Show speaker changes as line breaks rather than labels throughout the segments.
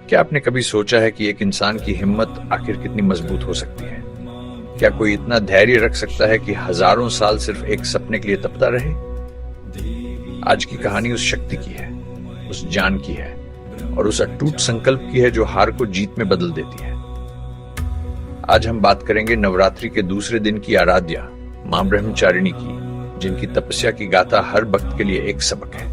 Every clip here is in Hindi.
क्या आपने कभी सोचा है कि एक इंसान की हिम्मत आखिर कितनी मजबूत हो सकती है? क्या कोई इतना धैर्य रख सकता है कि हजारों साल सिर्फ एक सपने के लिए तपता रहे? आज की कहानी उस शक्ति की है, उस जान की है और उस अटूट संकल्प की है जो हार को जीत में बदल देती है। आज हम बात करेंगे नवरात्रि के दूसरे दिन की आराध्या मां ब्रह्मचारिणी की, जिनकी तपस्या की गाथा हर भक्त के लिए एक सबक है।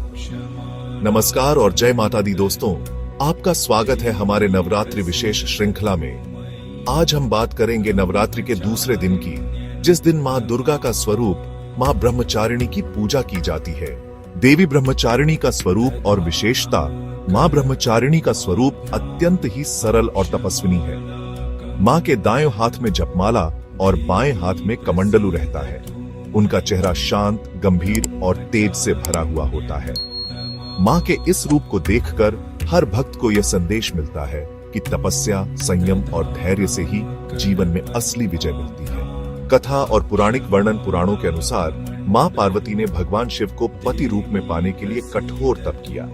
नमस्कार और जय माता दी दोस्तों, आपका स्वागत है हमारे नवरात्रि विशेष श्रृंखला में। आज हम बात करेंगे नवरात्रि के दूसरे दिन की, जिस दिन मां दुर्गा का स्वरूप मां ब्रह्मचारिणी की पूजा की जाती है। देवी ब्रह्मचारिणी का स्वरूप और विशेषता, मां ब्रह्मचारिणी का स्वरूप अत्यंत ही सरल और तपस्विनी है। मां के दाएं हाथ में जपमाला और बाएं हाथ में कमंडलू रहता है। उनका चेहरा शांत, गंभीर और तेज से भरा हुआ होता है। मां के इस रूप को देखकर हर भक्त को यह संदेश मिलता है कि तपस्या, संयम और धैर्य से ही जीवन में असली विजय मिलती है। कथा और पुराणिक वर्णन पुराणों के अनुसार मां पार्वती ने भगवान शिव को पति रूप में पाने के लिए कठोर तप किया।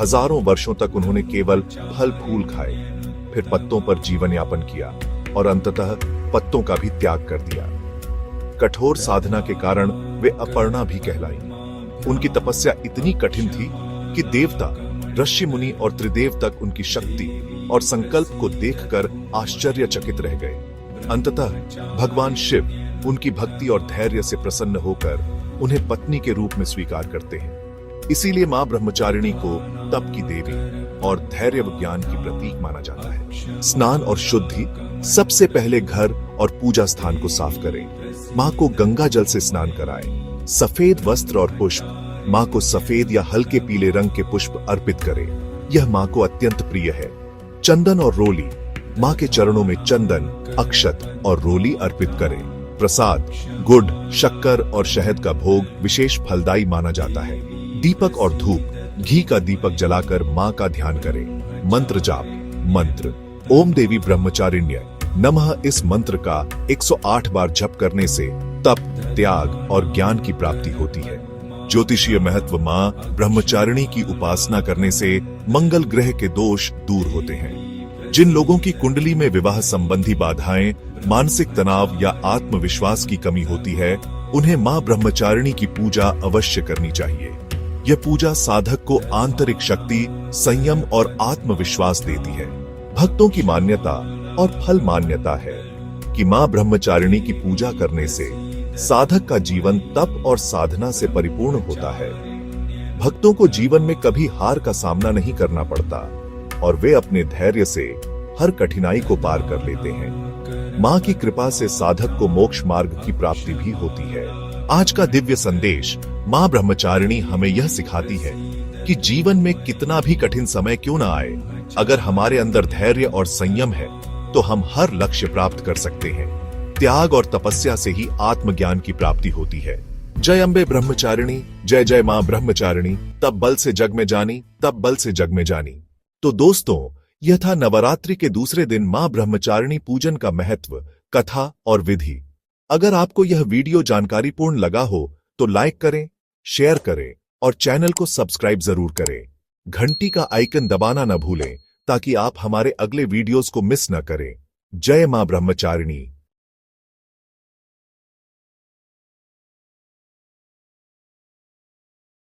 हजारों वर्षों तक उन्होंने केवल फल फूल खाए, फिर पत्तों पर जीवन यापन किया और अंततः पत्तों का भी त्याग कर दिया। कठोर साधना के कारण वे अपर्णा भी कहलाईं। उनकी तपस्या इतनी कठिन थी कि देवता, ऋषि मुनि और त्रिदेव तक उनकी शक्ति और संकल्प को देखकर आश्चर्यचकित रह गए। अंततः भगवान शिव उनकी भक्ति और धैर्य से प्रसन्न होकर उन्हें पत्नी के रूप में स्वीकार करते हैं। इसीलिए मां ब्रह्मचारिणी को तप की देवी और धैर्य व ज्ञान की प्रतीक माना जाता है। स्नान और शुद्धि, सबसे पहले घर और पूजा स्थान को साफ करें। मां को गंगा जल से स्नान कराएं। सफेद वस्त्र और पुष्प, मां को सफेद या हल्के पीले रंग के पुष्प अर्पित करें। यह मां को अत्यंत प्रिय है। चंदन और रोली, मां के चरणों में चंदन, अक्षत और रोली अर्पित करें। प्रसाद, गुड़, शक्कर और शहद का भोग विशेष फलदायी माना जाता है। दीपक और धूप, घी का दीपक जलाकर मां का ध्यान करें। मंत्र जाप, मंत्र ओम देवी ब्रह्मचारिण्य नमः, इस मंत्र का 108 बार जप करने से तप, त्याग और ज्ञान की प्राप्ति होती है। ज्योतिषीय महत्व, मां ब्रह्मचारिणी की उपासना करने से मंगल ग्रह के दोष दूर होते हैं। जिन लोगों की कुंडली में विवाह संबंधी बाधाएं, मानसिक तनाव या आत्मविश्वास की कमी होती है, उन्हें मां ब्रह्मचारिणी की पूजा अवश्य करनी चाहिए। यह पूजा साधक को आंतरिक शक्ति, संयम और आत्मविश्वास देती है। भक्तों की मान्यता और फल मान्यता है कि मां ब्रह्मचारिणी की पूजा करने से साधक का जीवन तप और साधना से परिपूर्ण होता है। भक्तों को जीवन में कभी हार का सामना नहीं करना पड़ता और वे अपने धैर्य से हर कठिनाई को पार कर लेते हैं। मां की कृपा से साधक को मोक्ष मार्ग की प्राप्ति भी होती है। आज का दिव्य संदेश, मां ब्रह्मचारिणी हमें यह सिखाती है कि जीवन में कितना भी कठिन समय क्यों न आए, अगर हमारे अंदर धैर्य और संयम है तो हम हर लक्ष्य प्राप्त कर सकते हैं। त्याग और तपस्या से ही आत्मज्ञान की प्राप्ति होती है। जय अम्बे ब्रह्मचारिणी, जय जय मां ब्रह्मचारिणी, तब बल से जग में जानी, तब बल से जग में जानी। तो दोस्तों, यह था नवरात्रि के दूसरे दिन मां ब्रह्मचारिणी पूजन का महत्व, कथा और विधि। अगर आपको यह वीडियो जानकारीपूर्ण लगा हो तो लाइक करें, शेयर करें और चैनल को सब्सक्राइब जरूर करें। घंटी का आइकन दबाना न भूलें ताकि आप हमारे अगले वीडियोस को मिस न करें। जय मां ब्रह्मचारिणी।